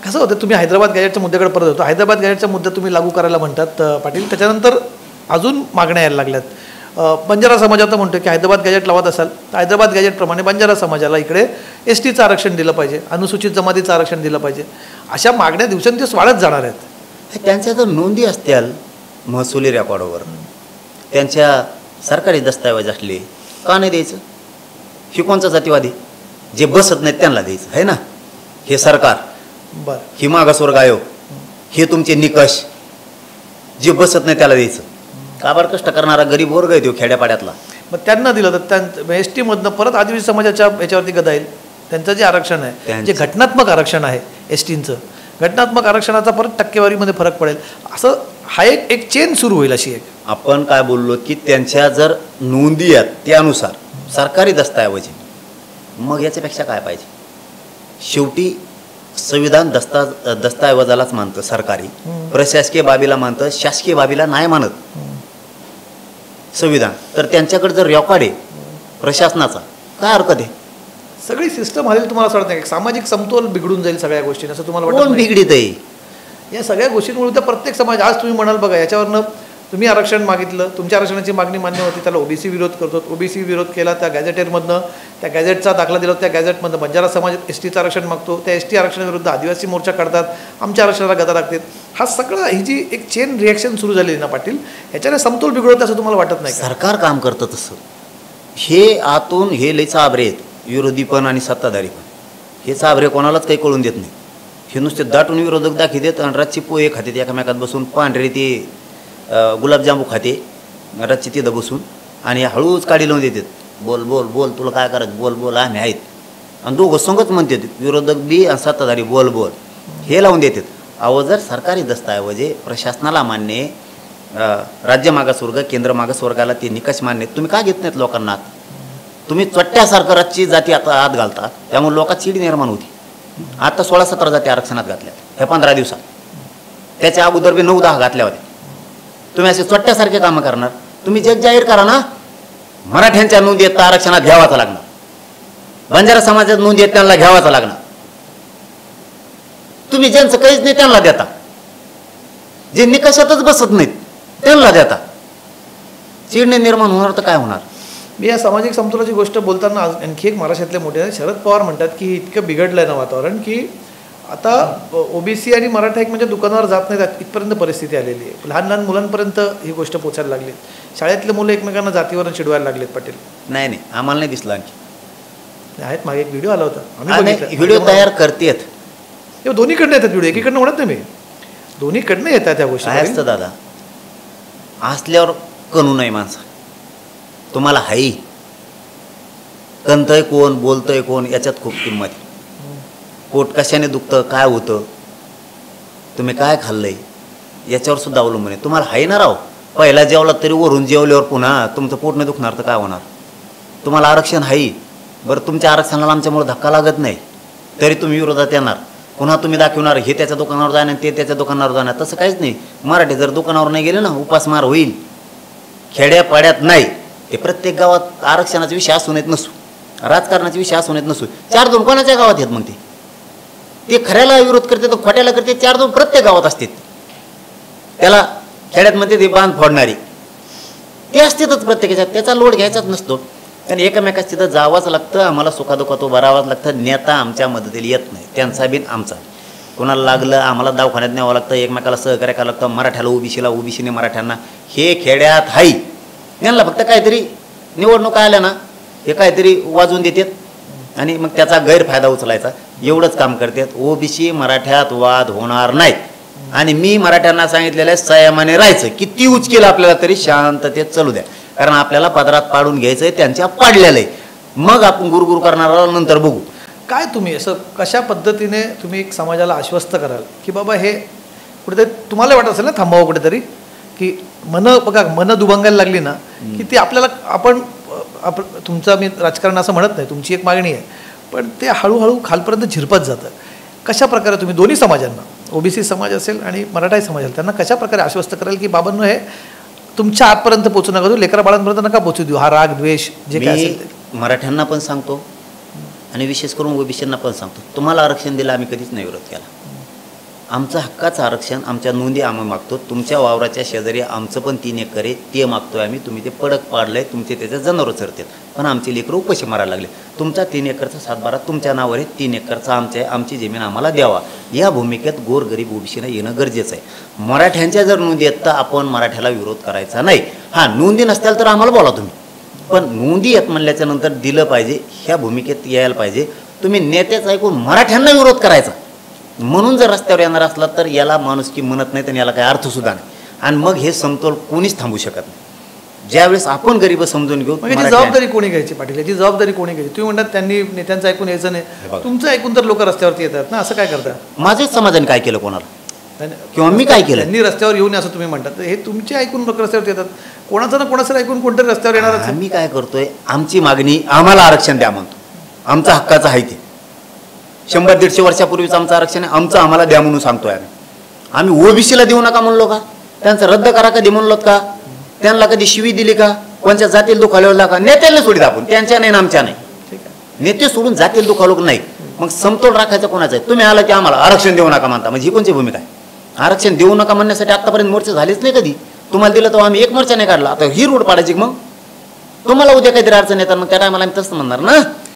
कसं होतं, तुम्ही हैदराबाद गॅजेटच्या मुद्द्याकडे परत होतो. हैदराबाद गॅजेटचा मुद्दा तुम्ही लागू करायला म्हणतात पाटील, त्याच्यानंतर अजून मागण्या यायला लागल्यात. बंजारा समाजाचं म्हणतो की हैदराबाद गॅजेट लावत असाल तर हैदराबाद गॅजेटप्रमाणे बंजारा समाजाला इकडे STचं आरक्षण दिलं पाहिजे, अनुसूचित जमातीचं आरक्षण दिलं पाहिजे. अशा मागण्या दिवसेंदिवस वाढत जाणार आहेत. त्यांच्या जर नोंदी असतील महसुली रेकॉर्डवर, त्यांच्या सरकारी दस्तऐवज असले, का नाही द्यायचं? ही कोणचा जातीवादी? जे बसत नाहीत त्यांना द्यायचं आहे ना. हे सरकार, बरं, ही मागासवर्ग आयोग, हे तुमचे निकष, जे बसत नाही त्याला द्यायचं. काबार कष्ट करणारा गरीब वर्ग आहे तो खेड्यापाड्यातला. मग त्यांना दिलं तर त्या STमधनं परत आदिवासी समाजाच्या याच्यावरती गदा येईल. त्यांचं जे आरक्षण आहे, जे घटनात्मक आरक्षण आहे STचं, घटनात्मक आरक्षणाचा परत टक्केवारीमध्ये फरक पडेल. असं हा एक चेन सुरू होईल. अशी एक आपण काय बोललो की त्यांच्या जर नोंदी आहेत त्यानुसार सरकारी दस्तऐवज, मग याच्यापेक्षा काय पाहिजे? शेवटी संविधान दस्तऐवजालाच मानतं सरकारी, प्रशासकीय बाबीला मानतं, शासकीय बाबीला नाही मानत संविधान. तर त्यांच्याकडे जर रेकॉर्ड आहे प्रशासनाचा, काय हरकत आहे? सगळी सिस्टम हलेल. तुम्हाला असं वाटतं नाही सामाजिक समतोल बिघडून जाईल सगळ्या गोष्टी, असं तुम्हाला वाटतं? कोण बिघडित आहे या सगळ्या गोष्टींमुळे? तर प्रत्येक समाज, आज तुम्ही म्हणाल बघा, याच्यावरनं तुम्ही आरक्षण मागितलं, तुमच्या आरक्षणाची मागणी मान्य होती, त्याला OBC विरोध करतो, OBC विरोध केला, त्या गॅझेटेरमधनं त्या गॅझेटचा दाखला दिला, त्या गॅझेटमधनं बंजारा समाज STचं आरक्षण मागतो, त्या ST आरक्षणाविरुद्ध आदिवासी मोर्चा काढतात, आमच्या आरक्षणाला गदा लागतात. हा सगळा ही जी एक चेन रिॲक्शन सुरू झाली ना पाटील, ह्याच्याने समतोल बिघडत असं तुम्हाला वाटत नाही? सरकार काम करतं तसं. हे आतून हे लई चाभरे आहेत, विरोधी पण आणि सत्ताधारी पण. हे चाभरे कोणालाच काही कळून देत नाही. हे नुसते दाटून विरोधक दाखवतात आणि रातची पोहे खाते एकामेकात बसून, पांढरे ते गुलाबजामू खाते रातची तिथं बसून, आणि हळूच काढी लावून देतात. बोल बोल बोल, तुला काय करायचं, बोल बोल, आम्ही आहेत. आणि दोघं संगत म्हणतात, विरोधक बी आणि सत्ताधारी बोल बोल, हे लावून देतात. अहो, जर सरकारी दस्तऐवजे प्रशासनाला मान्य, राज्य मागासवर्ग केंद्र मागासवर्गाला ते निकष मान्य, तुम्ही का घेत नाहीत लोकांना? तुम्ही चट्ट्यासारखं राजची जाती आता आत घालता, त्यामुळे लोकांत चीड निर्माण होती. आता 16-17 जाती आरक्षणात घातल्या हे 15 दिवसात. त्याच्या अगोदर बी 9-10 घातल्या होत्या. तुम्ही असे चट्ट्यासारखे कामं करणार? तुम्ही जग जाहीर करा ना, मराठ्यांच्या नोंदी येत आरक्षणात घ्यावाचा लागणार, बंजारा समाजात नोंदी येत त्यांना घ्यावाचा लागणार. तुम्ही ज्यांचं काहीच नाही त्यांना देता, जे निकषातच बसत नाहीत त्यांना देता. चिडणे निर्माण होणार तर काय होणार? मी या सामाजिक समतोलाची गोष्ट बोलताना आणखी एक महाराष्ट्रातले मोठे शरद पवार म्हणतात की इतकं बिघडलं आहे ना वातावरण की आता OBC आणि मराठा एक म्हणजे दुकानावर जात नाहीत इथपर्यंत परिस्थिती आलेली आहे. लहान लहान मुलांपर्यंत ही गोष्ट पोचायला लागली. शाळेतले मुलं एकमेकांना जातीवरून चिडवायला लागलेत. पाटील नाही नाही, आम्हाला नाही दिसलं. आणखी आहेत, मागे एक व्हिडिओ आला होता, आम्ही व्हिडिओ तयार करतेत. दोन्हीकडनं येतात व्हिडिओ, एकीकडनं म्हणत नाही मी, दोन्हीकडनं येतात त्या गोष्टी. असतं दादा, असल्यावर कणू नाही माणसा. तुम्हाला हाई कणतंय कोण, बोलतंय कोण, याच्यात खूप किंमत आहे. पोट कशाने दुखतं, काय होतं, तुम्ही काय खाल्लंय याच्यावर सुद्धा अवलंबून आहे. तुम्हाला हाय ना राव, पहिला जेवला तरी वरून जेवल्यावर पुन्हा तुमचं पोट नाही दुखणार तर काय होणार? तुम्हाला आरक्षण हाई, बरं तुमच्या आरक्षणाला आमच्यामुळे धक्का लागत नाही तरी तुम्ही विरोधात येणार. पुन्हा तुम्ही दाखवणार हे त्याच्या दुकानावर जाणार, ते त्याच्या दुकानावर जाणार. तसं काहीच नाही. मराठी जर दुकानावर नाही गेले ना, उपासमार होईल. खेड्यापाड्यात नाही, ते प्रत्येक गावात आरक्षणाचा विषय असून येत नसू, राजकारणाचा विषय असून येत नसू. 4-2 कोणाच्या गावात येत? मग ते खऱ्याला विरोध करते तर खोट्याला करते. 4-2 प्रत्येक गावात असतात. त्याला खेड्यात मध्ये ते बांध फोडणारी ते असतातच प्रत्येकाच्यात. त्याचा लोड घ्यायचाच नसतो. आणि एकमेकाच तिथं जावंच लागतं. आम्हाला सुखादुखात उभं राहावंच लागतं. नेता आमच्या मदतीला येत नाही, त्यांचा बिन आमचा. कोणाला लागलं आम्हाला दवाखान्यात न्यावं लागतं, एकमेकाला सहकार्य करावं लागतं. मराठ्याला OBCला, OBCने मराठ्यांना. हे खेड्यात हाई. यांना फक्त काहीतरी निवडणूक आल्या ना, हे काहीतरी वाजवून देतात आणि मग त्याचा गैरफायदा उचलायचा, एवढंच काम करतात. OBC मराठ्यात वाद होणार नाहीत. आणि मी मराठ्यांना सांगितलेलं आहे, संयमाने राहायचं. किती उचकेल आपल्याला तरी शांततेत चालू द्या, कारण आपल्याला पदरात पाडून घ्यायचं आहे, त्यांच्या पाडलेलं आहे. मग आपण गुरगुर करणार नंतर बघू. काय तुम्ही असं कशा पद्धतीने तुम्ही एक समाजाला आश्वस्त कराल की बाबा हे कुठेतरी तुम्हाला वाटत असेल ना थांबावं कुठेतरी, की बघा मन दुभंगायला लागली ना की ती आपल्याला तुमचं मी राजकारण असं म्हणत नाही, तुमची एक मागणी आहे, पण ते हळूहळू खालपर्यंत झिरपत जातं. कशा प्रकारे तुम्ही दोन्ही समाजांना, OBC समाज असेल आणि मराठा समाज असेल, त्यांना कशा प्रकारे आश्वस्त कराल की बाबांनो हे तुमच्या आतपर्यंत पोचू नका देऊ, लेकरा बाळांपर्यंत नका पोचू देऊ, हा राग द्वेष जे काय असेल ते? मराठ्यांना पण सांगतो आणि विशेष करून OBCंना पण सांगतो, तुम्हाला आरक्षण दिलं आम्ही कधीच नाही विरोध केला. आमचं हक्काचं आरक्षण, आमच्या नोंदी आम्ही मागतो. तुमच्या वावराच्या शेजारी आमचं पण 3 एकर आहे, ते मागतोय आम्ही. तुम्ही ते पडक पाडलंय, तुमचे त्याचे जनावरं चरतात, पण आमचे लेकरं उपाशी मारायला लागले. तुमचा 3 एकरचा सातबारा तुमच्या नावावर आहे, 3 एकरचा आमच्या आहे, आमची जमीन आम्हाला द्यावा. या भूमिकेत गोरगरीब ओबीसीनं येणं गरजेचं आहे. मराठ्यांच्या जर नोंदी आहेत तर आपण मराठ्याला विरोध करायचा नाही. हां, नोंदी नसतील तर आम्हाला बोला तुम्ही, पण नोंदी येत म्हणल्याच्या नंतर दिलं पाहिजे, ह्या भूमिकेत यायला पाहिजे. तुम्ही नेतेच ऐकून मराठ्यांना विरोध करायचा म्हणून जर रस्त्यावर येणार असला तर याला माणुसकी म्हणत नाही, तर याला काही अर्थसुद्धा नाही. आणि मग हे समतोल कोणीच थांबू शकत नाही. ज्यावेळेस आपण गरीब समजून घेऊ, याची जबाबदारी कोणी घ्यायची पाटील? याची जबाबदारी कोणी घ्यायची? तुम्ही म्हणतात त्यांनी नेत्यांचं ऐकून यायचं नाही, तुमचं ऐकून तर लोक रस्त्यावरती येतात ना, असं काय करता? माझ्याच समाजाने काय केलं कोणाला, किंवा मी काय केलं? त्यांनी रस्त्यावर येऊन असं तुम्ही म्हणतात, हे तुमचे ऐकून लोक रस्त्यावर येतात. कोणाचं ना कोणाचं ऐकून कोणतरी रस्त्यावर येणार. आम्ही काय करतोय, आमची मागणी आम्हाला आरक्षण द्या म्हणतो. आमचा हक्काचं आहे ते. 100-150 वर्षापूर्वीचं आमचं आरक्षण आहे, आमचं आम्हाला द्या म्हणून सांगतोय आम्ही. ओबीसीला देऊ नका म्हणलो का? त्यांचं रद्द करा कधी म्हणलो का? त्यांना कधी शिवी दिली का? कोणत्या जातील दुखावला का? नेत्याला सोडित आपण, त्यांच्या नाही आमच्या नाही. नेते सोडून जातील दुखावलो नाही. मग समतोल राखायचा कोणाचा आहे? तुम्ही आला की आम्हाला आरक्षण देऊ नका म्हणता, म्हणजे ही कोणची भूमिका आहे? आरक्षण देऊ नका म्हणण्यासाठी आतापर्यंत मोर्चे झालेच नाही कधी. तुम्हाला दिलं तर आम्ही एक मोर्चा नाही काढला, आता ही रोड पाडायची. मग तुम्हाला उद्या काहीतरी अडचण येतात, मग त्या टायमाला आम्ही तसं म्हणणार ना.